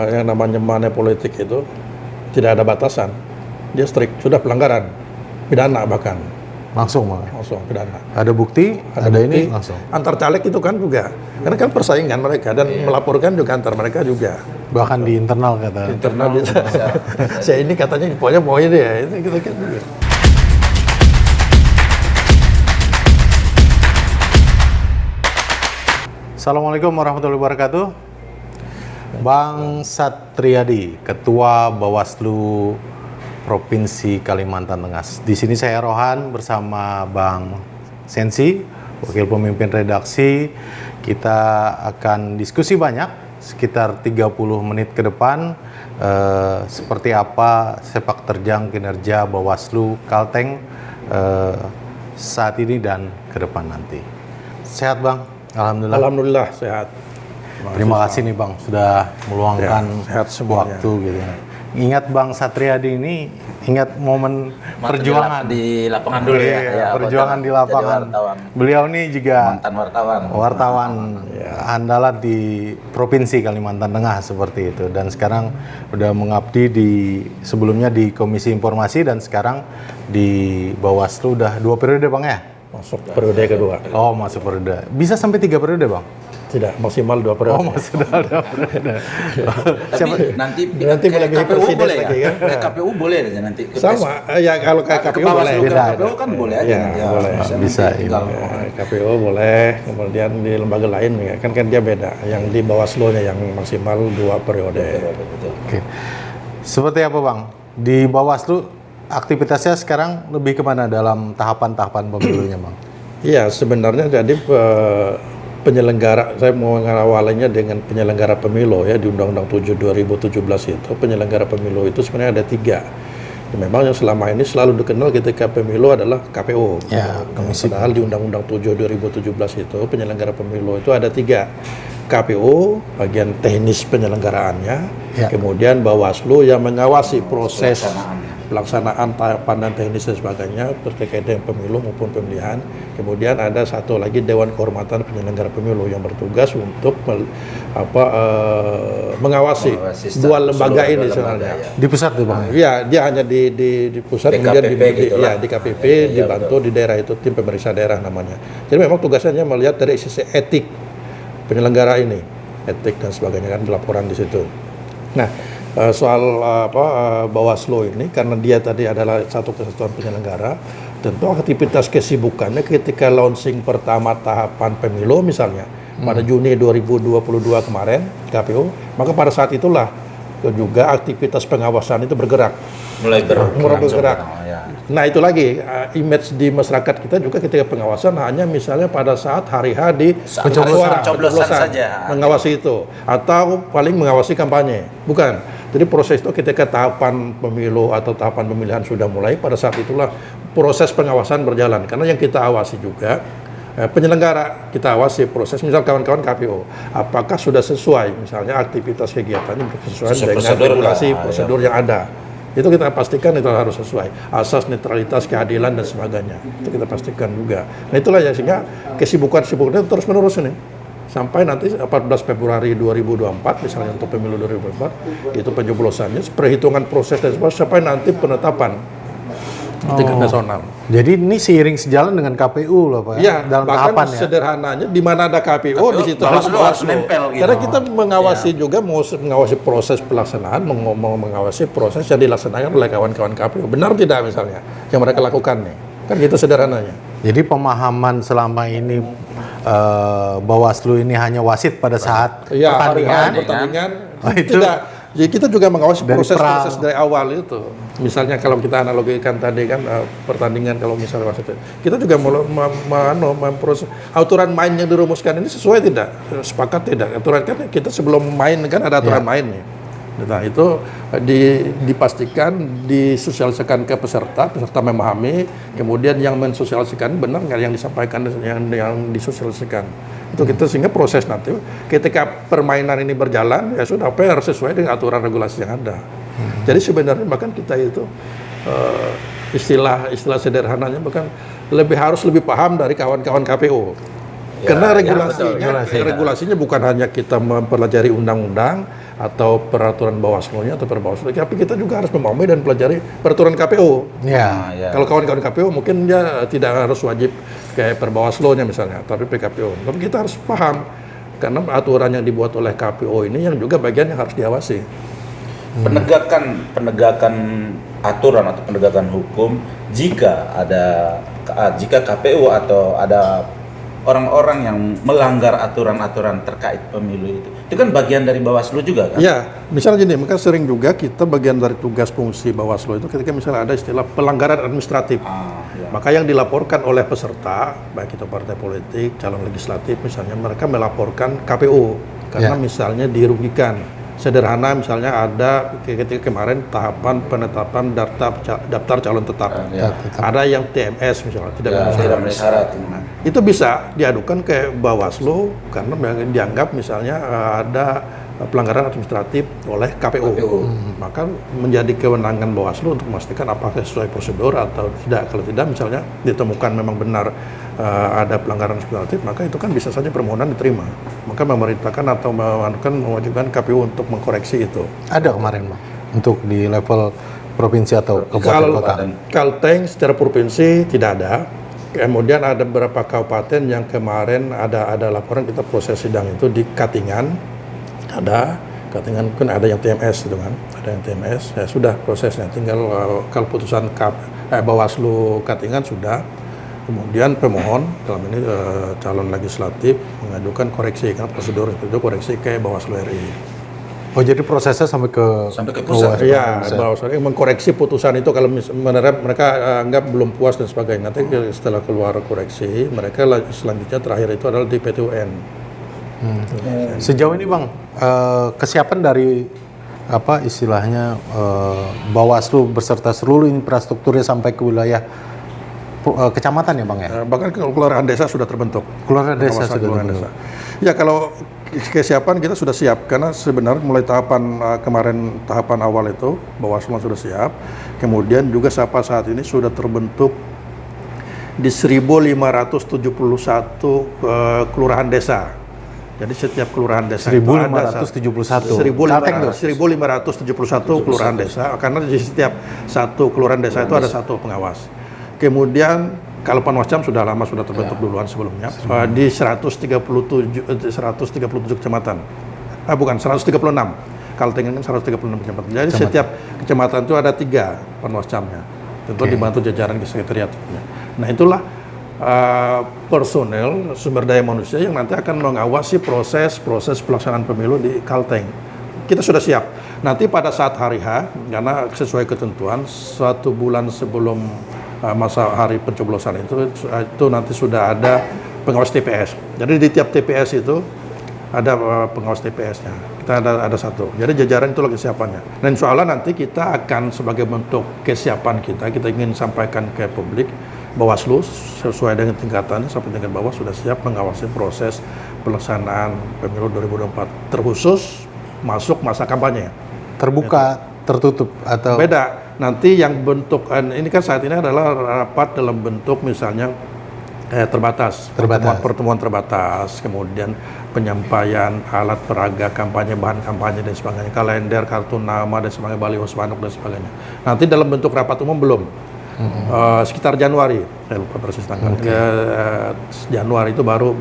yang namanya money politik itu tidak ada batasan. Dia strict, sudah pelanggaran, pidana bahkan. Langsung pidana. Ada bukti, ada ini langsung. Antar caleg itu kan juga, karena kan persaingan mereka dan melaporkan juga antar mereka juga. Bahkan di internal kata. Internal bisa. Saya ini katanya pokoknya mau ini ya, itu kita kan juga. Assalamualaikum warahmatullahi wabarakatuh. Bang Satriadi, Ketua Bawaslu Provinsi Kalimantan Tengah. Di sini saya Rohan bersama Bang Sensi, Wakil Pemimpin Redaksi. Kita akan diskusi banyak, sekitar 30 menit ke depan, seperti apa sepak terjang kinerja Bawaslu Kalteng saat ini dan ke depan nanti. Sehat Bang? Alhamdulillah. Alhamdulillah sehat. Terima kasih nih Bang sudah meluangkan waktu gitu. Ingat Bang Satriadi ini, ingat momen perjuangan di lapangan dulu ya. Perjuangan di lapangan. Beliau ini juga mantan wartawan andalan di Provinsi Kalimantan Tengah seperti itu. Dan sekarang udah mengabdi sebelumnya di Komisi Informasi dan sekarang di Bawaslu udah 2 periode Bang ya? Masuk periode kedua. Oh, masuk periode. Bisa sampai 3 periode Bang? Tidak, maksimal 2 periode. Oh, maksimal 2 periode. Tapi nanti melebihi KPU presiden boleh lagi kan? KPU boleh aja nanti. Sama, ya kalau KPU boleh. KPU kan boleh aja. Ya, boleh. Bisa. KPU boleh, kemudian di lembaga lain ya, kan dia beda. Yang di Bawaslu-nya yang maksimal 2 periode. Oke. Seperti apa Bang? Di Bawaslu aktivitasnya sekarang lebih kemana dalam tahapan-tahapan pemilunya Bang? Iya, sebenarnya jadi penyelenggara, saya mau mengawalinya dengan penyelenggara pemilu ya, di Undang-Undang 7 2017 itu penyelenggara pemilu itu sebenarnya ada 3. Memang yang selama ini selalu dikenal ketika pemilu adalah KPU. Ya, padahal di Undang-Undang 7 2017 itu penyelenggara pemilu itu ada 3. KPU bagian teknis penyelenggaraannya, kemudian Bawaslu yang mengawasi proses pelaksanaan tahapan dan teknis dan sebagainya terkait dengan pemilu maupun pemilihan. Kemudian ada satu lagi Dewan Kehormatan Penyelenggara Pemilu yang bertugas untuk mengawasi 2 lembaga ini sebenarnya. Di pusat tuh Bang? Iya, dia hanya di pusat, kemudian di KPP, dibantu di daerah itu tim pemeriksa daerah namanya. Jadi memang tugasnya melihat dari sisi etik penyelenggara ini, etik dan sebagainya kan laporan di situ. Nah, soal Bawaslu ini karena dia tadi adalah satu kesatuan penyelenggara, tentu aktivitas kesibukannya ketika launching pertama tahapan pemilu misalnya pada Juni 2022 kemarin KPU, maka pada saat itulah juga aktivitas pengawasan itu mulai bergerak. Nah itu lagi image di masyarakat kita juga ketika pengawasan hanya misalnya pada saat hari H di pencoblosan saja, mengawasi itu atau paling mengawasi kampanye, bukan. Jadi proses itu ketika tahapan pemilu atau tahapan pemilihan sudah mulai, pada saat itulah proses pengawasan berjalan. Karena yang kita awasi juga penyelenggara, kita awasi proses, misal kawan-kawan KPU, apakah sudah sesuai misalnya aktivitas kegiatannya sesuai dengan regulasi prosedur yang ada. Itu kita pastikan itu harus sesuai asas netralitas, keadilan dan sebagainya. Itu kita pastikan juga. Nah itulah ya, sehingga kesibukan terus menerus ini sampai nanti 14 Februari 2024 misalnya untuk pemilu 2024 itu pencoblosannya, perhitungan proses dan sebagainya sampai nanti penetapan tingkat nasional. Jadi ini seiring sejalan dengan KPU loh Pak ya, dalam bahkan tahapan ya. Sederhananya di mana ada KPU di situ harus nempel gitu. Karena kita mengawasi juga mengawasi proses pelaksanaan, mengawasi proses yang dilaksanakan oleh kawan-kawan KPU. Benar tidak misalnya yang mereka lakukan nih? Kan gitu sederhananya. Jadi pemahaman selama ini Bawaslu ini hanya wasit pada saat pertandingan. Tidak. Jadi kita juga mengawasi proses dari awal itu. Misalnya kalau kita analogikan tadi kan pertandingan, kalau misalnya wasit, kita juga memproses aturan main yang dirumuskan ini sesuai tidak, sepakat tidak. Aturan kan kita sebelum main kan ada aturan main nih. Nah itu dipastikan disosialisasikan ke peserta memahami, kemudian yang mensosialisasikan benar nggak yang disampaikan yang disosialisasikan. Itu kita sehingga proses nanti ketika permainan ini berjalan ya sudah harus sesuai dengan aturan regulasi yang ada. Jadi sebenarnya bahkan kita itu istilah sederhananya bahkan harus lebih paham dari kawan-kawan KPU. Karena betul. regulasinya bukan hanya kita mempelajari undang-undang atau peraturan Bawaslu-nya atau Perbawaslu, tapi kita juga harus memahami dan pelajari peraturan KPU. Ya. Kalau kawan-kawan KPU mungkin dia tidak harus wajib kayak Perbawaslu-nya misalnya, tapi PKPU. Tapi kita harus paham karena aturan yang dibuat oleh KPU ini yang juga bagian yang harus diawasi. Penegakan aturan atau penegakan hukum jika KPU atau ada orang-orang yang melanggar aturan-aturan terkait pemilu itu kan bagian dari Bawaslu juga kan? Ya, misalnya gini, maka sering juga kita bagian dari tugas fungsi Bawaslu itu ketika misalnya ada istilah pelanggaran administratif. Maka yang dilaporkan oleh peserta, baik itu partai politik, calon legislatif misalnya, mereka melaporkan KPU karena misalnya dirugikan. Sederhana misalnya ada ketika kemarin tahapan penetapan daftar calon tetap. Ada yang TMS misalnya tidak memenuhi syarat. Itu bisa diadukan ke Bawaslu karena dianggap misalnya ada pelanggaran administratif oleh KPU. Maka menjadi kewenangan Bawaslu untuk memastikan apakah sesuai prosedur atau tidak. Kalau tidak misalnya ditemukan memang benar ada pelanggaran administratif, maka itu kan bisa saja permohonan diterima. Maka memerintahkan atau mewajibkan KPU untuk mengkoreksi itu. Ada kemarin Bang untuk di level provinsi atau kabupaten kota. Kalteng secara provinsi tidak ada. Kemudian ada beberapa kabupaten yang kemarin ada laporan kita proses sidang itu di Katingan. Katingan kan ada yang TMS itu kan, ada yang TMS. Ya sudah prosesnya, tinggal kalau putusan Bawaslu Katingan sudah. Kemudian pemohon dalam ini calon legislatif mengajukan koreksi kan prosedur itu koreksi ke Bawaslu RI. Oh jadi prosesnya sampai ke pusat. Iya, Bawaslu RI mengkoreksi putusan itu kalau mereka anggap belum puas dan sebagainya. Nanti setelah keluar koreksi, mereka selanjutnya terakhir itu adalah di PT UN. Sejauh ini Bang, kesiapan dari apa istilahnya Bawaslu beserta seluruh infrastrukturnya sampai ke wilayah kecamatan ya Bang ya? Bahkan kelurahan desa sudah terbentuk. Kelurahan desa sudah terbentuk. Ya kalau kesiapan kita sudah siap karena sebenarnya mulai tahapan awal itu Bawaslu sudah siap. Kemudian juga sampai saat ini sudah terbentuk di 1.571 kelurahan desa. Jadi setiap kelurahan desa 1.571 kelurahan desa karena di setiap satu kelurahan desa itu ada satu pengawas. Kemudian kalau Panwascam sudah lama sudah terbentuk duluan sebelumnya di 137 kecamatan. Bukan 136. Kalteng kan 136 kecamatan. Jadi setiap kecamatan itu ada 3 Panwascamnya. Tentu dibantu jajaran sekretariatnya. Nah, itulah personel sumber daya manusia yang nanti akan mengawasi proses pelaksanaan pemilu di Kalteng. Kita sudah siap. Nanti pada saat hari H, karena sesuai ketentuan 1 bulan sebelum masa hari pencoblosan itu nanti sudah ada pengawas TPS. Jadi di tiap TPS itu ada pengawas TPS-nya. Kita ada satu. Jadi jajaran itu lagi kesiapannya. Dan insya Allah nanti kita akan sebagai bentuk kesiapan kita ingin sampaikan ke publik Bawaslu sesuai dengan tingkatannya sampai tingkat bawah sudah siap mengawasi proses pelaksanaan pemilu 2024 terkhusus masuk masa kampanye. Terbuka, tertutup atau beda. Nanti yang bentuk ini kan saat ini adalah rapat dalam bentuk misalnya terbatas. Pertemuan terbatas, kemudian penyampaian alat peraga kampanye, bahan kampanye dan sebagainya, kalender, kartu nama dan sebagainya, baliho spanduk dan sebagainya. Nanti dalam bentuk rapat umum belum. Sekitar Januari, saya lupa persis tanggal. Januari itu baru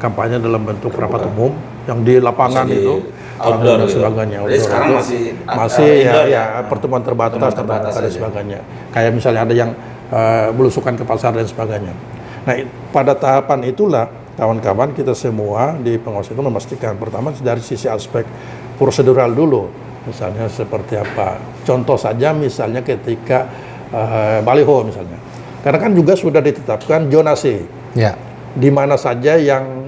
kampanye dalam bentuk rapat umum yang di lapangan itu. Outdoor dan sebagainya. Sekarang masih pertemuan terbatas dan sebagainya. Kayak misalnya ada yang belusukan ke pasar dan sebagainya. Nah, pada tahapan itulah kawan-kawan kita semua di pengawas itu memastikan pertama dari sisi aspek prosedural dulu. Misalnya seperti apa? Contoh saja misalnya ketika baliho misalnya. Karena kan juga sudah ditetapkan zonasi. Ya. Di mana saja yang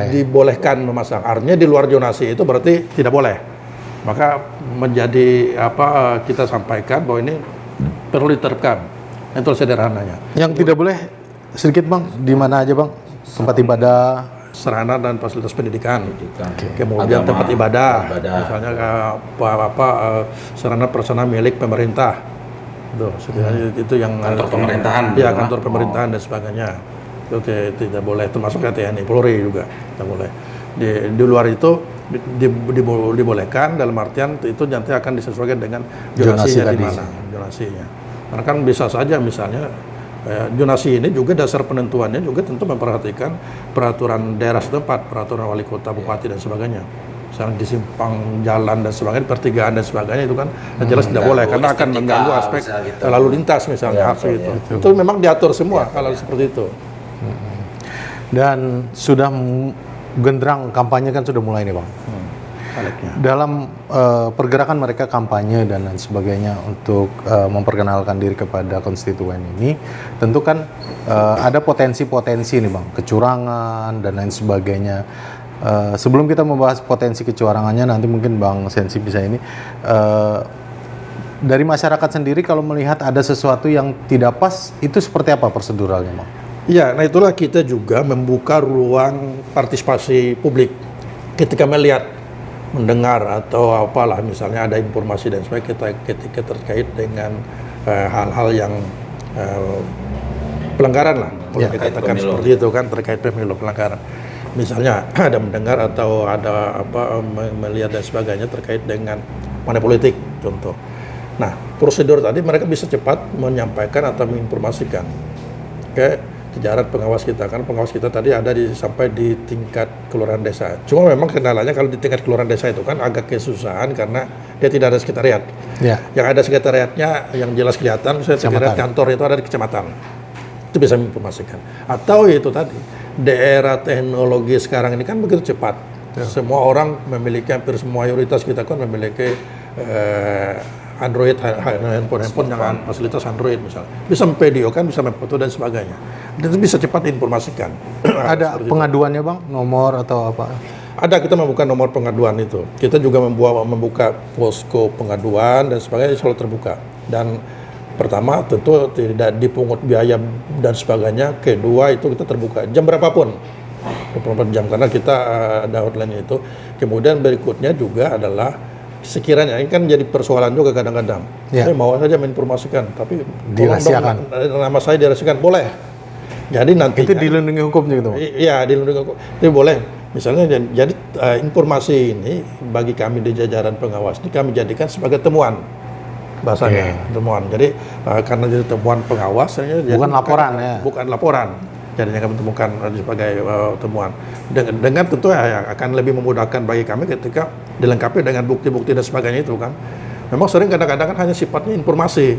dibolehkan memasang. Artinya di luar zonasi itu berarti tidak boleh. Maka menjadi kita sampaikan bahwa ini perlu diterapkan. Itu sederhananya. Yang tidak boleh sedikit Bang, di mana aja Bang? Tempat ibadah, sarana dan fasilitas pendidikan. Kemudian agama, tempat ibadah. Misalnya sarana prasarana milik pemerintah. Itu yang kantor pemerintahan. Ya, kantor pemerintahan dan sebagainya. itu tidak boleh, termasuk TNI, Polri juga tidak boleh. Di luar itu dibolehkan, dalam artian itu nanti akan disesuaikan dengan zonasinya di mana, zonasinya. Karena kan bisa saja misalnya zonasi ini juga dasar penentuannya juga tentu memperhatikan peraturan daerah setempat, peraturan wali kota, bupati dan sebagainya. Misalnya di simpang jalan dan sebagainya, pertigaan dan sebagainya itu kan jelas tidak boleh karena akan mengganggu aspek gitu, lalu lintas misalnya itu memang diatur semua kalau seperti itu. Dan sudah genderang kampanye kan sudah mulai nih Bang. Dalam pergerakan mereka kampanye dan lain sebagainya untuk memperkenalkan diri kepada konstituen ini, tentu kan ada potensi-potensi nih Bang, kecurangan dan lain sebagainya. Sebelum kita membahas potensi kecurangannya, nanti mungkin Bang Sensi bisa ini, dari masyarakat sendiri kalau melihat ada sesuatu yang tidak pas, itu seperti apa proseduralnya Bang? Ya, nah itulah kita juga membuka ruang partisipasi publik ketika melihat, mendengar atau apalah misalnya ada informasi dan sebagainya ketika terkait dengan hal-hal yang pelanggaran lah, boleh dikatakan seperti itu kan, terkait pemilu pelanggaran. Misalnya ada mendengar atau ada melihat dan sebagainya terkait dengan money politik contoh. Nah, prosedur tadi mereka bisa cepat menyampaikan atau menginformasikan ke jajaran pengawas kita, kan pengawas kita tadi ada sampai di tingkat kelurahan desa. Cuma memang kendalanya kalau di tingkat kelurahan desa itu kan agak kesusahan karena dia tidak ada sekretariat. Ya. Yang ada sekretariatnya yang jelas kelihatan, misalnya sekretariat kantor itu ada di kecamatan. Itu bisa menginformasikan. Atau itu tadi, daerah teknologi sekarang ini kan begitu cepat. Semua orang memiliki, hampir semua mayoritas kita kan memiliki Android, handphone dengan fasilitas Android misalnya. Bisa memvideo kan, bisa memfoto dan sebagainya. Dan itu bisa cepat diinformasikan. Ada pengaduannya Bang, nomor atau apa? Ada, kita membuka nomor pengaduan itu. Kita juga membuka posko pengaduan dan sebagainya selalu terbuka. Dan pertama tentu tidak dipungut biaya dan sebagainya. Kedua itu kita terbuka jam berapapun. 24 jam karena kita ada hotline itu. Kemudian berikutnya juga adalah sekiranya ini kan jadi persoalan juga kadang-kadang. Saya mau saja menginformasikan, tapi dirahasiakan. Nama saya dirahasiakan, boleh. Jadi nanti itu dilindungi hukumnya gitu. Iya, dilindungi hukum. Itu boleh. Misalnya jadi informasi ini bagi kami di jajaran pengawas ini kami jadikan sebagai temuan. Bahasanya temuan. Jadi karena jadi temuan pengawas bukan laporan ya. Bukan laporan. Jadinya kami temukan sebagai temuan. Dengan tentu akan lebih memudahkan bagi kami ketika dilengkapi dengan bukti-bukti dan sebagainya itu kan. Memang sering kadang-kadang kan hanya sifatnya informasi.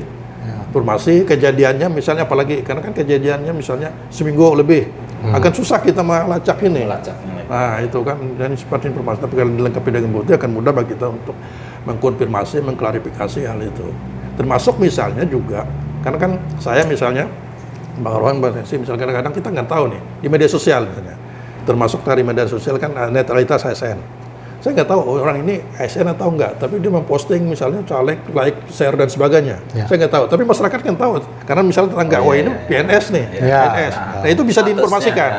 Informasi kejadiannya misalnya, apalagi karena kan kejadiannya misalnya seminggu lebih, akan susah kita melacak ini. Nah itu kan, dan sifatnya informasi. Tapi kalau dilengkapi dengan bukti akan mudah bagi kita untuk mengkonfirmasi, mengklarifikasi hal itu. Termasuk misalnya juga, karena kan saya misalnya Bang Rohan, Bang Sensi, misalnya kadang-kadang kita nggak tahu nih di media sosial misalnya, termasuk dari media sosial kan netralitas ASN. Saya nggak tahu orang ini ASN atau enggak, tapi dia memposting misalnya caleg, like, share dan sebagainya. Saya nggak tahu, tapi masyarakat kan tahu, karena misalnya tetangga ini PNS nih, PNS. Nah itu bisa diinformasikan,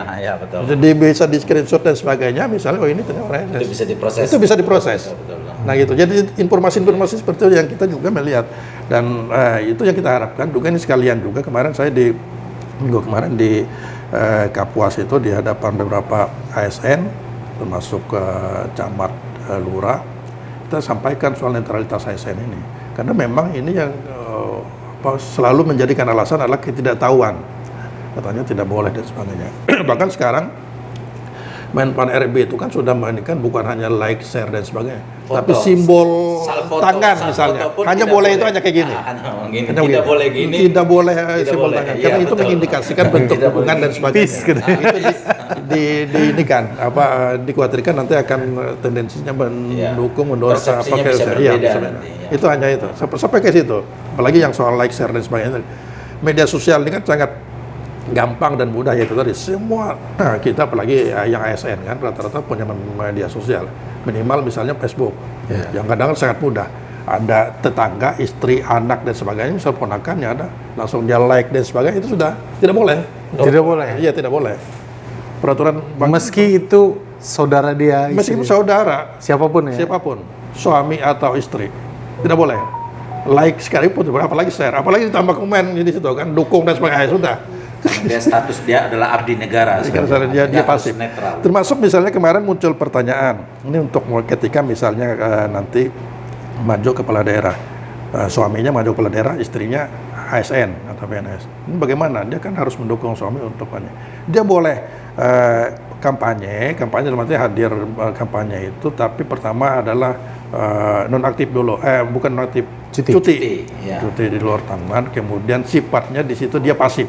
jadi bisa di screenshot dan sebagainya, misalnya ini ternyata orang ASN. Itu bisa diproses. Itu bisa diproses. Nah gitu, jadi informasi-informasi seperti itu yang kita juga melihat, dan itu yang kita harapkan juga ini sekalian juga kemarin saya minggu kemarin di Kapuas itu di hadapan beberapa ASN termasuk camat, lurah, kita sampaikan soal netralitas ASN ini karena memang ini yang selalu menjadikan alasan adalah ketidaktahuan, katanya tidak boleh dan sebagainya. Bahkan sekarang Menpan RB itu kan sudah menginginkan bukan hanya like, share dan sebagainya, tapi simbol tangan misalnya, hanya boleh itu hanya kayak gini. Tidak boleh gini. Tidak boleh simbol tangan, karena itu mengindikasikan bentuk hubungan dan sebagainya. Nah, itu ini kan dikhawatirkan nanti akan tendensinya mendukung, mendorong itu hanya itu. Sampai ke situ. Apalagi yang soal like, share dan sebagainya. Media sosial ini kan sangat gampang dan mudah, yaitu tadi semua kita apalagi yang ASN kan rata-rata punya media sosial, minimal misalnya Facebook yang kadang sangat mudah, ada tetangga, istri, anak dan sebagainya, misal ponakannya ada, langsung dia like dan sebagainya, itu sudah tidak boleh. Iya, tidak boleh. Peraturan meski itu saudara dia, meskipun saudara, siapapun ya, siapapun, suami atau istri, tidak boleh like sekalipun, apalagi share, apalagi ditambah komen di situ kan, dukung dan sebagainya, sudah. karena dia status dia adalah abdi negara. Karena dia pasif. Netral. Termasuk misalnya kemarin muncul pertanyaan, ini untuk ketika misalnya nanti maju kepala daerah, suaminya maju kepala daerah, istrinya ASN atau PNS. Ini bagaimana? Dia kan harus mendukung suami untuk kampanye. Dia boleh kampanye dalam arti hadir kampanye itu, tapi pertama adalah nonaktif dulu, bukan nonaktif, cuti di luar taman. Kemudian sifatnya di situ dia pasif,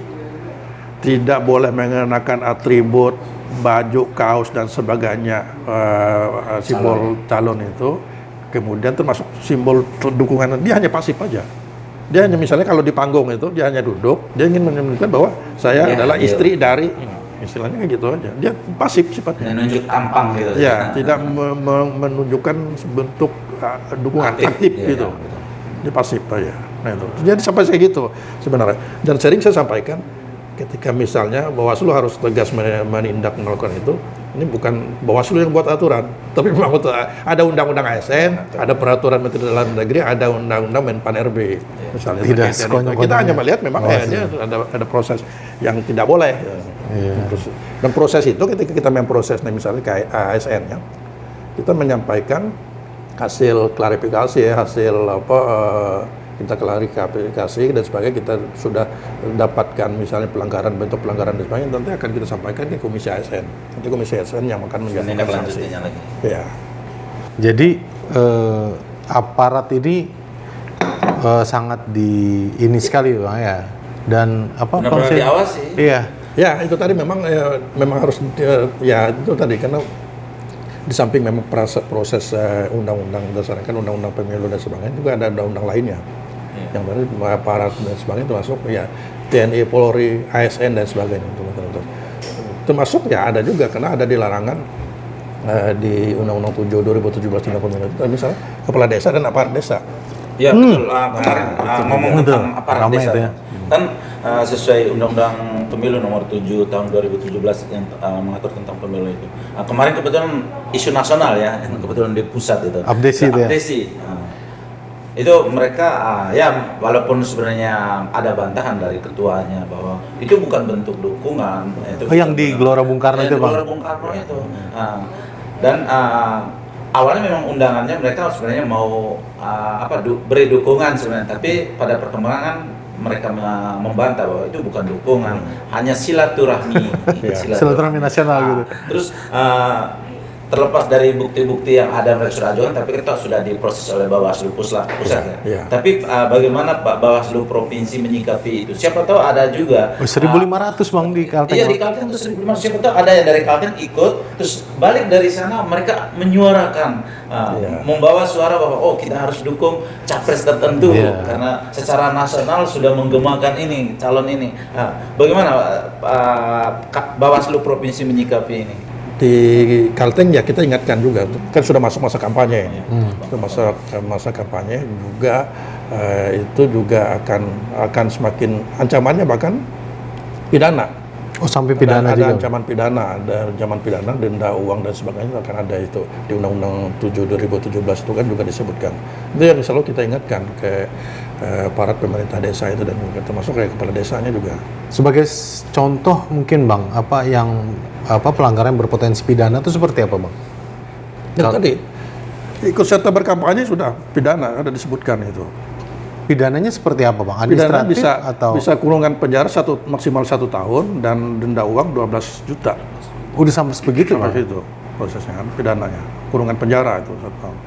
tidak boleh mengenakan atribut baju, kaos dan sebagainya, simbol calon itu. Kemudian termasuk simbol dukungan, dia hanya pasif aja. Dia hanya misalnya kalau di panggung itu dia hanya duduk, dia ingin menunjukkan bahwa saya adalah istri dari, istilahnya kayak gitu aja. Dia pasif sifatnya. Menunjuk tampang gitu. Ya, tidak menunjukkan bentuk dukungan aktif gitu. Dia pasif aja. Nah itu. Jadi sampai kayak gitu sebenarnya. Dan sering saya sampaikan ketika misalnya Bawaslu harus tegas menindak melakukan itu. Ini bukan Bawaslu yang buat aturan, tapi memang ada undang-undang ASN, ada peraturan Menteri Dalam Negeri, ada undang-undang Menpan RB. Misalnya tidak kita hanya melihat memang dia ada proses yang tidak boleh. Dan proses itu ketika kita memproses misalnya kayak ASN-nya, kita menyampaikan hasil klarifikasi, hasil kita klarifikasi dan sebagainya, kita sudah dapatkan misalnya bentuk pelanggaran dan sebagainya, nanti akan kita sampaikan ke Komisi ASN. Nanti Komisi ASN yang akan menjatuhkan sanksi. Ya. Jadi aparat ini sangat ini sekali Bang ya. Dan benar-benar diawasi. Iya. Ya, itu tadi memang harus ya itu tadi karena di samping memang proses undang-undang berdasarkan undang-undang pemilu dan sebagainya, juga ada undang-undang lainnya yang dari aparat dan sebagainya, termasuk ya TNI, Polri, ASN dan sebagainya. Termasuk ya ada juga karena ada di larangan di Undang-Undang 7 2017 tentang pemilu itu misalnya kepala desa dan aparat desa. Ya betul. Kemarin ngomong tentang aparat desa ya. Kan sesuai Undang-Undang Pemilu nomor 7 tahun 2017 yang mengatur tentang pemilu itu. Kemarin kebetulan isu nasional ya, kebetulan di pusat itu. Abdesi. Itu mereka ya walaupun sebenarnya ada bantahan dari ketuanya bahwa itu bukan bentuk dukungan. Itu yang di Gelora Bung Karno itu Bang. Gelora Bung Karno itu. Dan awalnya memang undangannya mereka sebenarnya mau beri dukungan sebenarnya, tapi pada perkembangan mereka membantah bahwa itu bukan dukungan, hanya silaturahmi. Silaturahmi nasional gitu. Terus terlepas dari bukti-bukti yang ada mereka sudah ajukan, tapi kita sudah diproses oleh Bawaslu pusat ya. Tapi bagaimana Pak Bawaslu provinsi menyikapi itu? Siapa tahu ada juga 1.500 Bang di Kalteng. Iya di Kalteng itu 1.500. Siapa tahu ada yang dari Kalteng ikut, terus balik dari sana mereka menyuarakan, membawa suara bahwa kita harus dukung capres tertentu karena secara nasional sudah menggemakan ini calon ini. Bagaimana Bawaslu provinsi menyikapi ini? Di Kalteng ya kita ingatkan juga, kan sudah masuk masa kampanye, sudah masa kampanye juga, itu juga akan semakin ancamannya bahkan pidana. Oh sampai pidana ada juga. Ada ancaman pidana, denda uang dan sebagainya akan ada itu di Undang-Undang 7 2017 itu kan juga disebutkan. Itu yang selalu kita ingatkan ke para pemerintah desa itu dan termasuk kayak kepala desanya juga. Sebagai contoh mungkin Bang, pelanggaran yang berpotensi pidana itu seperti apa Bang? Ya, tadi ikut serta berkampanye sudah pidana, ada disebutkan itu. Pidananya seperti apa Bang? Administratif bisa kurungan penjara maksimal 1 tahun dan denda uang 12 juta. Udah sampai sebegitu Bang? Itu prosesnya kan, pidananya. Kurungan penjara itu 1 tahun.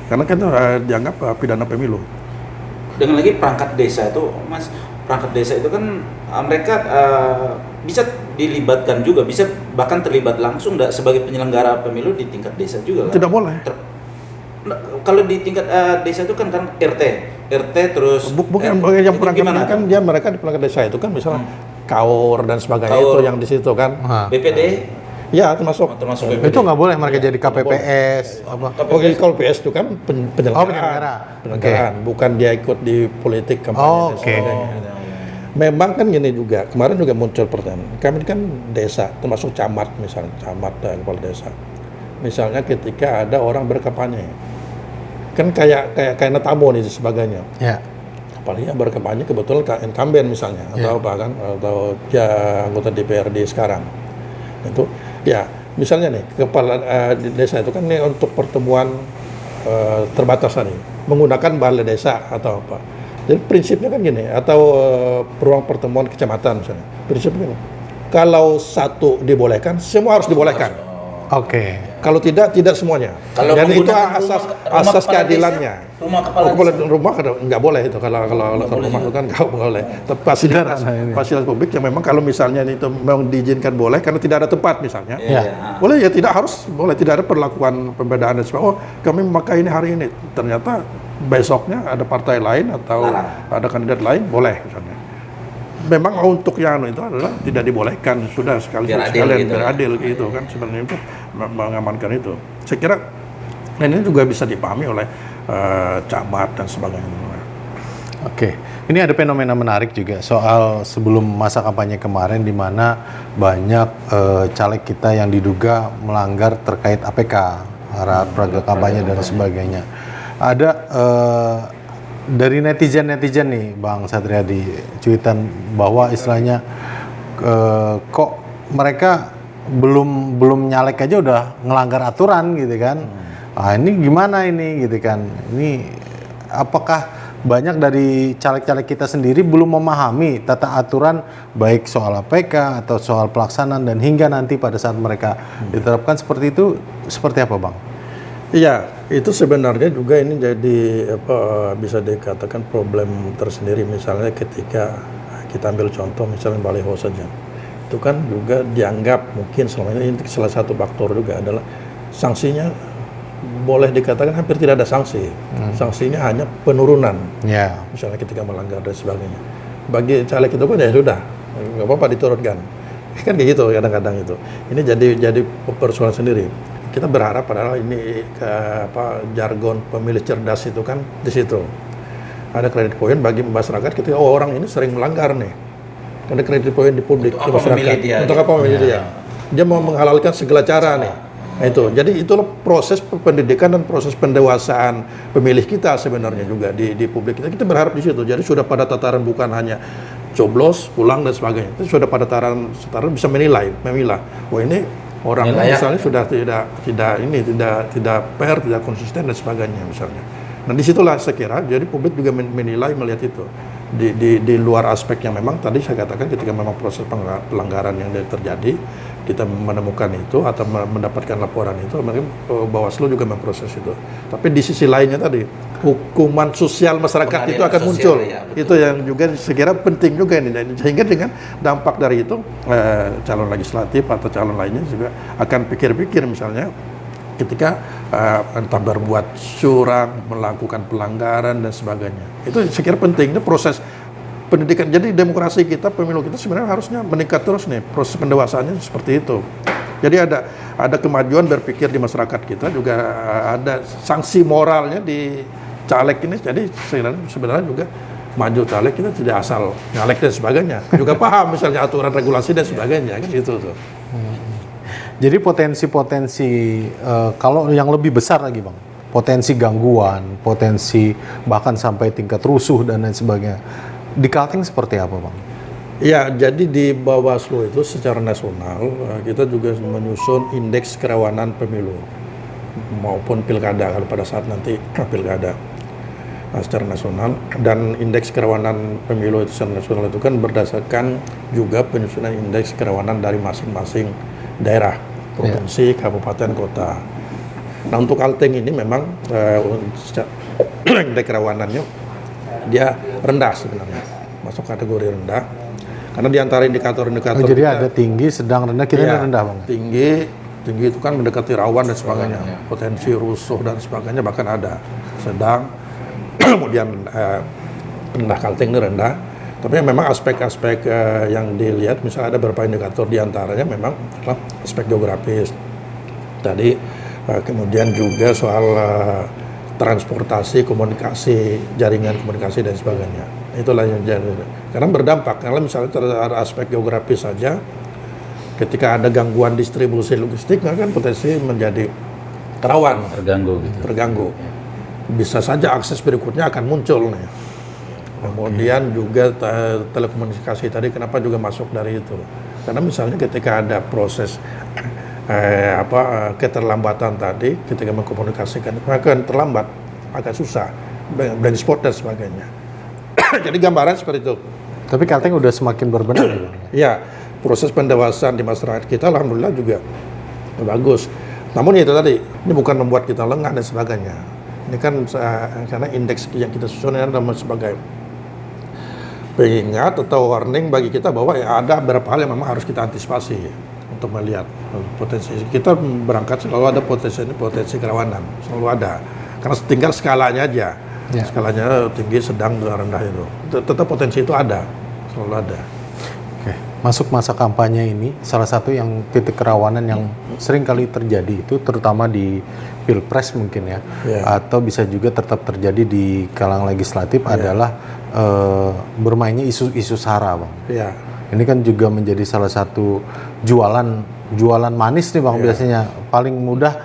Karena kan dianggap pidana pemilu. Dengan lagi perangkat desa itu, Mas, perangkat desa itu kan mereka bisa dilibatkan juga, bisa bahkan terlibat langsung sebagai penyelenggara pemilu di tingkat desa juga. Tidak boleh. Kalau di tingkat desa itu kan RT terus bukan yang perangkat kan mereka di perangkat desa itu kan misalnya KAUR dan sebagainya itu yang di situ kan. BPD. Ya termasuk BPD. Itu nggak boleh mereka jadi KPPS. Kalau PS itu kan penyelenggaraan, bukan dia ikut di politik kampanye dan sebagainya. Memang kan gini juga, kemarin juga muncul pertanyaan, kami kan desa, termasuk camat misalnya, camat dan kepala desa. Misalnya ketika ada orang berkampanye, kan kayak tamu nih sebagainya. Ya. apalagi yang berkampanye kebetulan incumbent misalnya atau bahkan atau ya anggota DPRD sekarang. Itu ya misalnya nih kepala di desa itu kan nih untuk pertemuan terbatas nih menggunakan balai desa atau apa. Jadi prinsipnya kan gini, atau ruang pertemuan kecamatan misalnya. Prinsipnya gini, kalau satu dibolehkan, semua harus dibolehkan. Oke. Kalau tidak semuanya. Kalau dan itu menggunakan asas keadilannya. Rumah kepala desa. Rumah nggak boleh itu kalau rumah itu kan nggak boleh. Fasilitas publik yang memang kalau misalnya itu memang diizinkan boleh karena tidak ada tempat misalnya. Boleh ya, tidak harus boleh, tidak ada perlakuan pembedaan dan sebagainya. Oh, kami memakai ini hari ini. Ternyata besoknya ada partai lain atau ada kandidat lain boleh misalnya. Memang untuk yang itu adalah tidak dibolehkan, sudah sekalian adil gitu kan, sebenarnya itu mengamankan itu. Saya kira ini juga bisa dipahami oleh camat dan sebagainya. Oke, ini ada fenomena menarik juga soal sebelum masa kampanye kemarin di mana banyak caleg kita yang diduga melanggar terkait APK, alat peraga kampanye dan sebagainya. Ada dari netizen nih, Bang Satriadi, cuitan bahwa istilahnya kok mereka belum nyalek aja udah ngelanggar aturan gitu kan. Ini gimana ini gitu kan. Ini apakah banyak dari caleg-caleg kita sendiri belum memahami tata aturan baik soal APK atau soal pelaksanaan dan hingga nanti pada saat mereka diterapkan seperti itu, seperti apa Bang? Iya, itu sebenarnya juga ini jadi bisa dikatakan problem tersendiri. Misalnya ketika kita ambil contoh misalnya baliho saja, itu kan juga dianggap mungkin selama ini salah satu faktor juga adalah sanksinya boleh dikatakan hampir tidak ada sanksi. Sanksinya hanya penurunan. Misalnya ketika melanggar dan sebagainya. Bagi caleg itu pun ya sudah, nggak apa-apa diturunkan. Kan gitu kadang-kadang itu. Ini jadi persoalan sendiri. Kita berharap padahal ini jargon pemilih cerdas itu kan di situ. Ada kredit poin bagi masyarakat ketika orang ini sering melanggar nih. Ada kredit poin di publik di masyarakat. Untuk apa memilih dia? Dia mau menghalalkan segala cara nih. Nah itu. Jadi itulah proses pendidikan dan proses pendewasaan pemilih kita sebenarnya juga di publik kita. Kita berharap di situ. Jadi sudah pada tataran bukan hanya coblos, pulang dan sebagainya. Itu sudah pada tataran bisa memilah. Wah ini orang misalnya sudah tidak fair, tidak konsisten dan sebagainya misalnya. Nah disitulah saya kira jadi publik juga menilai melihat itu di luar aspek yang memang tadi saya katakan ketika memang proses pelanggaran yang terjadi kita menemukan itu atau mendapatkan laporan itu, Bawaslu juga memproses itu. Tapi di sisi lainnya tadi hukuman sosial masyarakat itu akan muncul. Itu yang juga saya kira penting juga ini. Sehingga dengan dampak dari itu calon legislatif atau calon lainnya juga akan pikir-pikir misalnya ketika entah berbuat curang, melakukan pelanggaran dan sebagainya. Itu saya kira penting. Itu proses pendidikan. Jadi demokrasi kita, pemilu kita sebenarnya harusnya meningkat terus nih. Proses pendewasaannya seperti itu. Jadi ada kemajuan berpikir di masyarakat kita, juga ada sanksi moralnya di caleg ini. Jadi sebenarnya juga maju caleg kita tidak asal nyalek dan sebagainya. Juga paham misalnya aturan regulasi dan sebagainya kan gitu tuh. Jadi potensi kalau yang lebih besar lagi Bang, potensi gangguan, potensi bahkan sampai tingkat rusuh dan lain sebagainya. Di Kalteng seperti apa Bang? Ya, jadi di Bawaslu itu secara nasional kita juga menyusun indeks kerawanan pemilu maupun pilkada kalau pada saat nanti pilkada secara nasional, dan indeks kerawanan pemilu itu secara nasional itu kan berdasarkan juga penyusunan indeks kerawanan dari masing-masing daerah, provinsi, kabupaten, kota. Nah untuk Kalteng ini memang indeks kerawanannya dia rendah sebenarnya, masuk kategori rendah. Karena di antara indikator-indikator jadi ada tinggi, sedang, rendah, kira-kira rendah Bang? Tinggi itu kan mendekati rawan dan sebagainya, potensi rusuh dan sebagainya bahkan ada. Sedang, kemudian rendah, Kalteng ini rendah. Tapi memang aspek-aspek yang dilihat, misalnya ada beberapa indikator di antaranya memang adalah aspek geografis. Tadi kemudian juga soal transportasi, komunikasi, jaringan komunikasi dan sebagainya. Itulah yang jadi. Karena berdampak, karena misalnya ada aspek geografis saja, ketika ada gangguan distribusi logistik, maka kan potensi menjadi rawan. Terganggu gitu. Terganggu. Bisa saja akses berikutnya akan muncul nih. Kemudian juga telekomunikasi tadi kenapa juga masuk dari itu? Karena misalnya ketika ada proses keterlambatan tadi, ketika mengkomunikasikan akan terlambat, agak susah, blind spot dan sebagainya. Jadi gambaran seperti itu. Tapi Kalteng udah semakin berbenah. Ya, proses pendewasaan di masyarakat kita alhamdulillah juga bagus. Namun itu tadi, ini bukan membuat kita lengah dan sebagainya. Ini kan karena indeks yang kita susun adalah sebagai pengingat atau warning bagi kita bahwa ada beberapa hal yang memang harus kita antisipasi untuk melihat potensi. Kita berangkat selalu ada potensi kerawanan, selalu ada. Karena tinggal skalanya aja. Ya. Skalanya tinggi, sedang, rendah itu. Tetap potensi itu ada, selalu ada. Oke. Masuk masa kampanye ini, salah satu yang titik kerawanan yang sering kali terjadi itu terutama di Pilpres mungkin ya. Atau bisa juga tetap terjadi di kalangan legislatif adalah bermainnya isu-isu SARA, Bang. Iya. Ini kan juga menjadi salah satu jualan manis nih, Bang. Biasanya paling mudah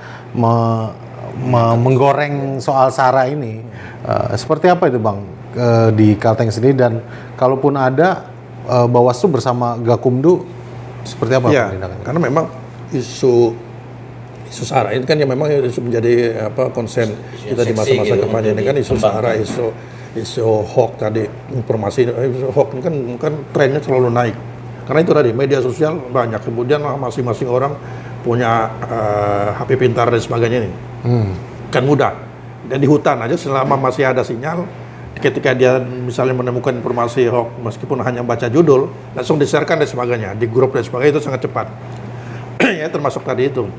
menggoreng soal SARA ini. Seperti apa itu, Bang, di Kalteng sendiri, dan kalaupun ada Bawaslu bersama Gakumdu seperti apa penindakannya? Karena memang isu SARA ini kan yang memang menjadi konsen kita di masa-masa kampanye ini kan isu SARA, isu hoax tadi, informasi hoax ini kan trennya selalu naik. Karena itu tadi media sosial banyak, kemudian masing-masing orang punya HP pintar dan sebagainya ini. Kan mudah. Dan di hutan aja selama masih ada sinyal, ketika dia misalnya menemukan informasi hoax meskipun hanya baca judul, langsung di-share-kan dan sebagainya, di grup dan sebagainya, itu sangat cepat. Ya termasuk tadi itu.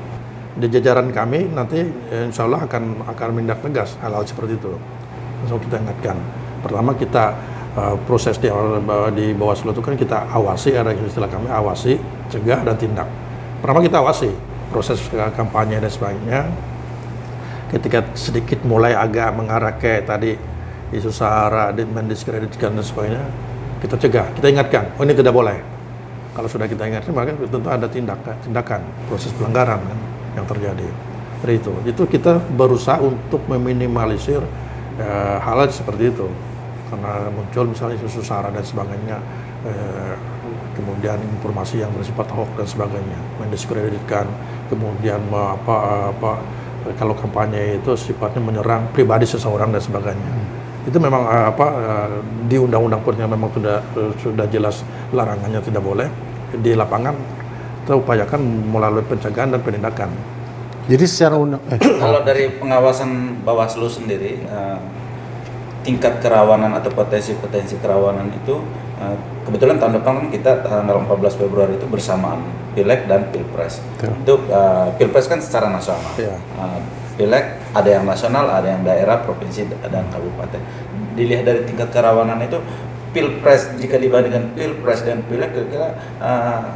Di jajaran kami nanti insya Allah akan menindak tegas hal-hal seperti itu. Langsung kita ingatkan. Pertama kita proses di Bawaslu itu kan kita awasi, ada istilah kami awasi, cegah dan tindak. Pertama kita awasi proses kampanye dan sebagainya. Ketika sedikit mulai agak mengarah ke tadi isu SARA, mendiskreditkan dan sebagainya, kita cegah, kita ingatkan, oh ini tidak boleh. Kalau sudah kita ingatkan, maka tentu ada tindakan, proses pelanggaran kan, yang terjadi. Dari itu kita berusaha untuk meminimalisir hal seperti itu, karena muncul misalnya isu SARA dan sebagainya, kemudian informasi yang bersifat hoax dan sebagainya, mendiskreditkan, kemudian kalau kampanye itu sifatnya menyerang pribadi seseorang dan sebagainya. Itu memang di undang-undang pun yang memang sudah jelas larangannya tidak boleh. Di lapangan kita upayakan melalui pencegahan dan penindakan. Jadi secara kalau dari pengawasan Bawaslu sendiri, tingkat kerawanan atau potensi kerawanan itu kebetulan tahun depan kan kita tanggal 14 Februari itu bersamaan Pileg dan Pilpres. Untuk Pilpres kan secara nasional. Pileg ada yang nasional, ada yang daerah, provinsi dan kabupaten. Dilihat dari tingkat kerawanan itu, Pilpres jika dibandingkan Pilpres dan Pileg, kira-kira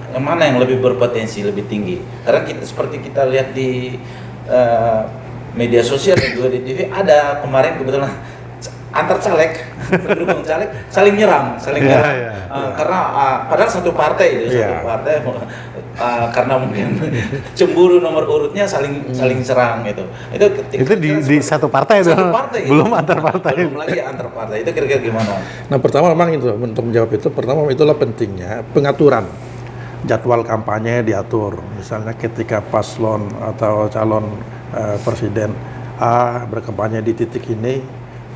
yang mana yang lebih berpotensi, lebih tinggi? Karena seperti kita lihat di media sosial dan juga di TV, ada kemarin kebetulan antar caleg, pendukung caleg saling nyerang. Karena padahal satu partai itu, partai karena mungkin cemburu nomor urutnya saling serang gitu. Itu di satu partai itu. Belum antar partai. Belum lagi antar partai. Itu kira-kira gimana? Nah, pertama memang itu untuk menjawab itu, pertama itulah pentingnya pengaturan jadwal kampanye diatur. Misalnya ketika paslon atau calon presiden A berkampanye di titik ini,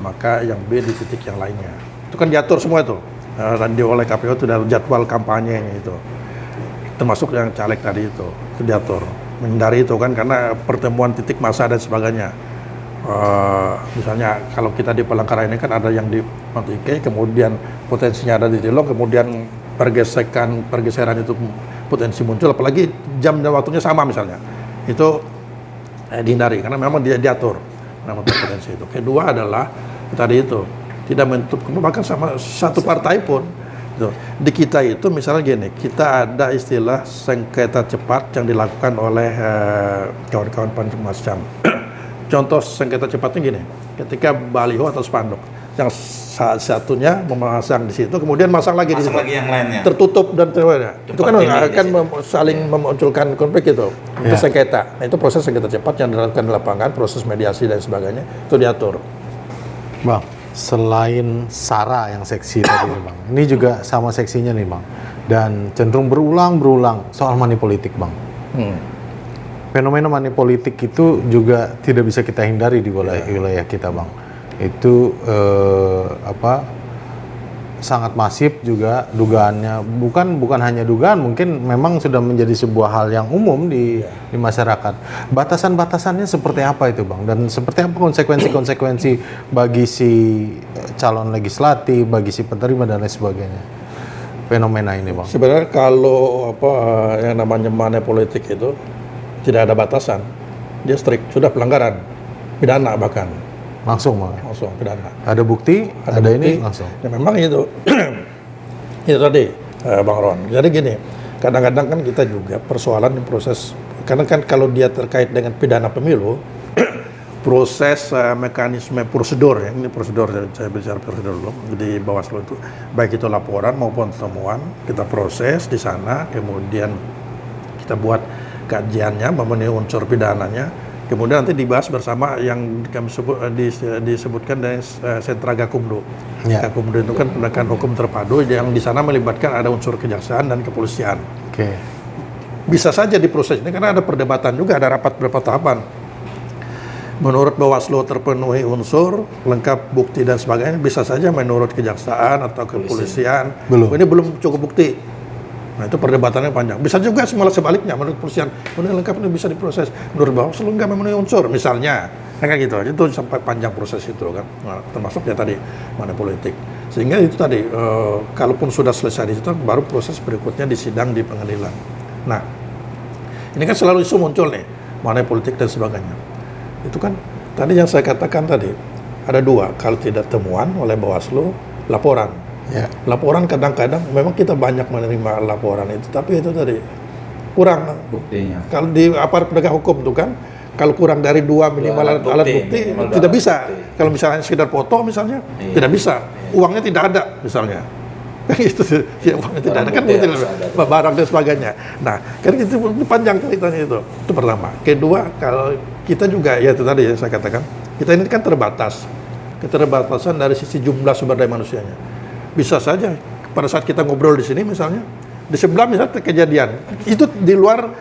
maka yang B di titik yang lainnya. Itu kan diatur semua itu. Dan oleh KPU itu dari jadwal kampanye itu. Termasuk yang caleg tadi itu diatur. Menghindari itu kan karena pertemuan titik massa dan sebagainya. Misalnya kalau kita di Palangkaraya ini kan ada yang di Mantike, kemudian potensinya ada di Tilong, kemudian pergeseran itu potensi muncul, apalagi jam dan waktunya sama misalnya. Itu dihindari karena memang dia diatur. Nama potensi itu. Kedua adalah tadi itu tidak menutup bahkan sama satu partai pun. Di kita itu misalnya gini, kita ada istilah sengketa cepat yang dilakukan oleh kawan-kawan macam. Contoh sengketa cepatnya gini, ketika baliho atau spanduk, yang satunya memasang di situ, kemudian masang lagi di situ, lagi yang lainnya tertutup dan itu kan akan saling memunculkan konflik itu sengketa. Nah, itu proses sengketa cepat yang dilakukan di lapangan, proses mediasi dan sebagainya itu diatur. Bang, selain SARA yang seksi tadi nih, Bang. Ini juga sama seksinya nih, Bang. Dan cenderung berulang soal money politik, Bang. Fenomena money politik itu juga tidak bisa kita hindari di wilayah kita, Bang. Itu sangat masif juga dugaannya. Bukan hanya dugaan, mungkin memang sudah menjadi sebuah hal yang umum di masyarakat. Batasan-batasannya seperti apa itu, Bang? Dan seperti apa konsekuensi-konsekuensi bagi si calon legislatif, bagi si penerima dan lain sebagainya? Fenomena ini, Bang. Sebenarnya kalau yang namanya money politik itu tidak ada batasan, dia strict, sudah pelanggaran, pidana bahkan. Langsung, Bang. Langsung pidana. Ada bukti, ada bukti, ini langsung. Ya memang itu, itu tadi, Bang Ron. Jadi gini, kadang-kadang kan kita juga persoalan proses, karena kan kalau dia terkait dengan pidana pemilu, proses mekanisme prosedur, ya, ini prosedur, saya bicara prosedur dulu, di Bawaslu itu, baik itu laporan maupun temuan, kita proses di sana, kemudian kita buat kajiannya, memenuhi unsur pidananya, kemudian nanti dibahas bersama yang kami disebutkan dari sentra Gakumdu. Ya. Gakumdu itu kan penegakan hukum terpadu yang di sana melibatkan ada unsur kejaksaan dan kepolisian. Oke. Bisa saja di proses ini karena ada perdebatan juga, ada rapat beberapa tahapan. Menurut Bawaslu terpenuhi unsur, lengkap bukti dan sebagainya, bisa saja menurut kejaksaan atau kepolisian ini belum cukup bukti. Nah itu perdebatannya panjang. Bisa juga malah sebaliknya, menurut kepolisian ini lengkap, ini bisa diproses. Menurut Bawaslu nggak memenuhi unsur, misalnya, kayak gitu. Itu sampai panjang proses itu kan. Nah, termasuk ya tadi money politik. Sehingga itu tadi, kalaupun sudah selesai di situ, baru proses berikutnya di sidang di pengadilan. Nah, ini kan selalu isu muncul nih, money politik dan sebagainya. Itu kan tadi yang saya katakan tadi, ada dua, kalau tidak temuan oleh Bawaslu, laporan. Ya. Laporan kadang-kadang memang kita banyak menerima laporan itu, tapi itu tadi kurang buktinya. Kalau di aparat penegak hukum itu kan, kalau kurang dari dua minimal alat bukti tidak bisa. Kalau misalnya sekedar foto misalnya, tidak bisa. Uangnya tidak ada misalnya. Kan itu ya, uangnya tidak ada kan bukti barang dan sebagainya. Nah, kan itu panjang ceritanya itu. Itu pertama. Kedua, kalau kita juga ya itu tadi ya saya katakan, kita ini kan terbatas. Keterbatasan dari sisi jumlah sumber daya manusianya. Bisa saja pada saat kita ngobrol di sini misalnya, di sebelah misalnya kejadian itu di luar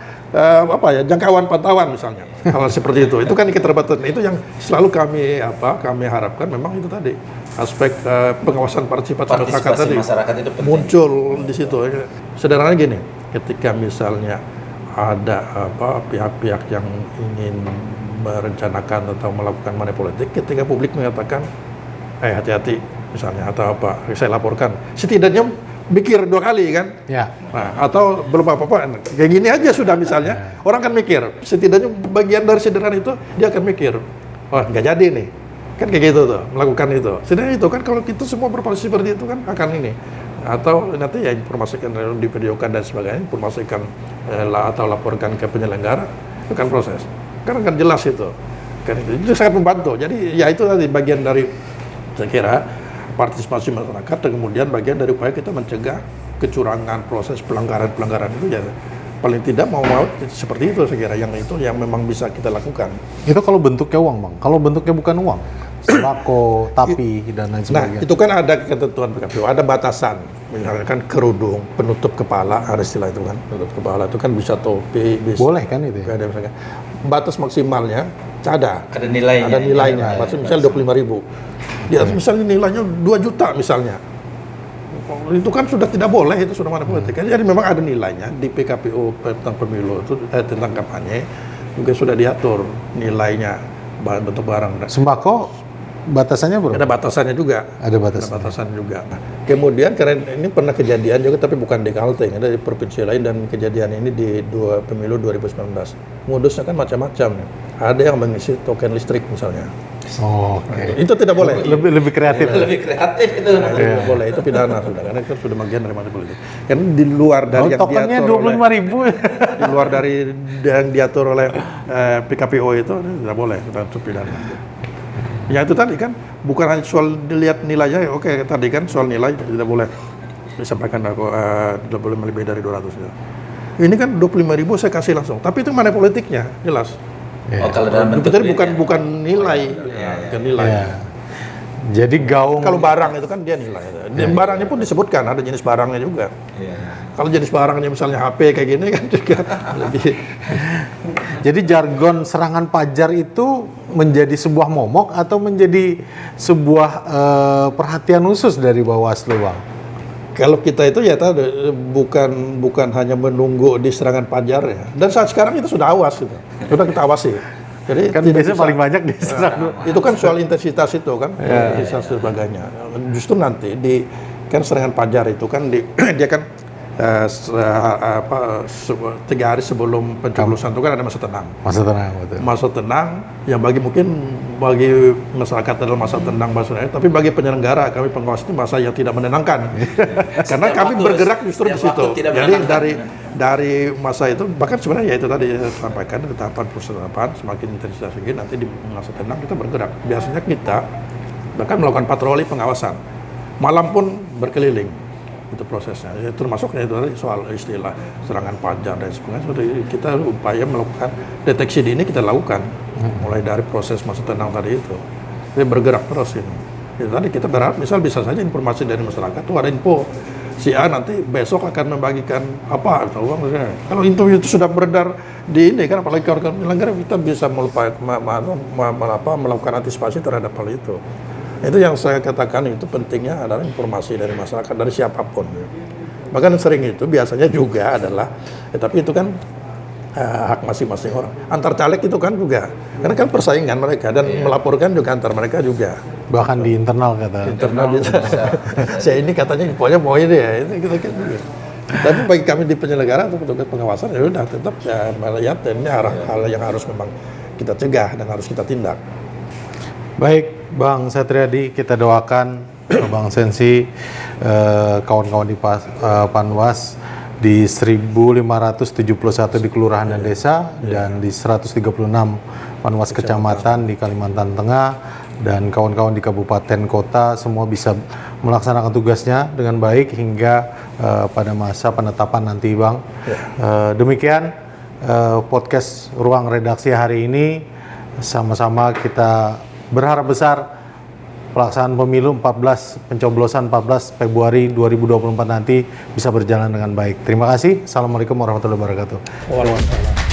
jangkauan pantauan misalnya, hal seperti itu kan keterbatasan. Itu yang selalu kami harapkan, memang itu tadi aspek pengawasan partisipasi masyarakat itu muncul di situ. Sederhananya gini, ketika misalnya ada pihak-pihak yang ingin merencanakan atau melakukan money politik, ketika publik mengatakan hati-hati misalnya atau saya laporkan, setidaknya mikir 2 kali kan, nah, atau belum apa-apa, kayak gini aja sudah misalnya, orang kan mikir, setidaknya bagian dari sederhana itu dia akan mikir, nggak jadi nih, kan kayak gitu tuh, melakukan itu, setidaknya itu kan kalau kita semua berpolisi seperti itu kan akan ini, atau nanti ya informasikan di videokan dan sebagainya, informasikan atau laporkan ke penyelenggara, itu kan proses, kan akan jelas itu, kan itu sangat membantu. Jadi ya itu tadi bagian dari saya kira partisipasi masyarakat, dan kemudian bagian dari upaya kita mencegah kecurangan, proses pelanggaran itu ya paling tidak mau seperti itu saya kira yang memang bisa kita lakukan. Itu kalau bentuknya uang, Bang. Kalau bentuknya bukan uang, sembako, tapi dan lain sebagainya. Nah itu kan ada ketentuan PKPU, ada batasan. Misalkan kerudung, penutup kepala, ada istilah itu kan, penutup kepala itu kan bisa topi, bisa. Boleh kan itu? Ya? Ada misalkan. Batas maksimalnya ada nilainya. Ada nilainya. Batas misalnya 25.000. Di atas misalnya nilainya 2 juta misalnya. Itu kan sudah tidak boleh, itu sudah money politik. Jadi memang ada nilainya di PKPU tentang pemilu itu tentang kampanye juga sudah diatur nilainya bentuk barang. Sembako batasannya berapa? Ada batasannya juga. Ada batasan juga. Nah, kemudian karena ini pernah kejadian juga tapi bukan di Kalteng, ada di provinsi lain, dan kejadian ini di pemilu 2019. Modusnya kan macam-macam nih. Ada yang mengisi token listrik misalnya. Oh, okay. Itu tidak boleh. Lebih kreatif. Lebih kreatif itu. Tidak boleh, itu pidana sudah, karena itu sudah bagian dari money politik. Karena di luar dari yang tokennya 25.000. Di luar dari yang diatur oleh PKPU itu tidak boleh, itu pidana. Ya itu tadi kan bukan hanya soal dilihat nilainya, oke tadi kan soal nilai tidak boleh disampaikan tidak boleh lebih dari 200 ya. Ini kan 25.000 saya kasih langsung, tapi itu money politiknya jelas. Oh, kalau dalam bentuk bukan nilai, bukan nilai. Jadi gaung Kalau barang itu kan dia nilai. Dan barangnya pun disebutkan, ada jenis barangnya juga. Iya. Kalau jenis barangnya misalnya HP kayak gini kan juga lebih. Jadi jargon serangan pajar itu menjadi sebuah momok atau menjadi sebuah perhatian khusus dari Bawaslu, Bang? Kalau kita itu ya tadi bukan hanya menunggu di serangan pajar ya. Dan saat sekarang itu sudah awas itu. Sudah kita awasi. Jadi Kan tidak biasanya bisa- paling banyak diserang. itu kan soal intensitas itu kan, intensitas dan sebagainya. Justru nanti di kan serangan pajar itu kan dia kan 3 hari sebelum pencoblosan itu kan ada masa tenang. Masa tenang, betul. Masa tenang yang bagi masyarakat adalah masa tenang maksudnya, tapi bagi penyelenggara kami pengawas itu masa yang tidak menenangkan. Karena kami bergerak justru di situ. Jadi dari masa itu bahkan sebenarnya ya itu tadi saya sampaikan di tahapan persiapan semakin intensitas tinggi nanti di masa tenang kita bergerak. Biasanya kita bahkan melakukan patroli pengawasan. Malam pun berkeliling. Itu prosesnya, ya, termasuk itu tadi soal istilah serangan pajar dan sebagainya. Jadi kita upaya melakukan deteksi dini kita lakukan mulai dari proses masa tenang tadi itu. Jadi bergerak terus ini. Itu tadi kita berharap misal bisa saja informasi dari masyarakat tuh ada info si A nanti besok akan membagikan apa atau uang misalnya. Kalau info itu sudah beredar di ini kan apalagi kalau penyelenggara kita bisa melakukan antisipasi terhadap hal itu. Itu yang saya katakan itu pentingnya adalah informasi dari masyarakat dari siapapun. Bahkan sering itu biasanya juga adalah, tapi itu kan hak masing-masing orang. Antar caleg itu kan juga, karena kan persaingan mereka dan melaporkan juga antar mereka juga. Bahkan di internal kata. Internal saya ini katanya infonya mau ini ya, itu kita juga. Tapi bagi kami di penyelenggara atau petugas pengawasan ya udah tetap ya melihat ini hal yang harus memang kita cegah dan harus kita tindak. Baik, Bang Satriadi, kita doakan Bang Sensi, kawan-kawan di Panwas di 1571 di kelurahan dan desa dan di 136 Panwas kecamatan di Kalimantan Tengah dan kawan-kawan di kabupaten kota semua bisa melaksanakan tugasnya dengan baik hingga pada masa penetapan nanti, Bang. Demikian podcast Ruang Redaksi hari ini, sama-sama kita berharap besar pelaksanaan pemilu pencoblosan 14 Februari 2024 nanti bisa berjalan dengan baik. Terima kasih. Assalamualaikum warahmatullahi wabarakatuh. Waalaikumsalam.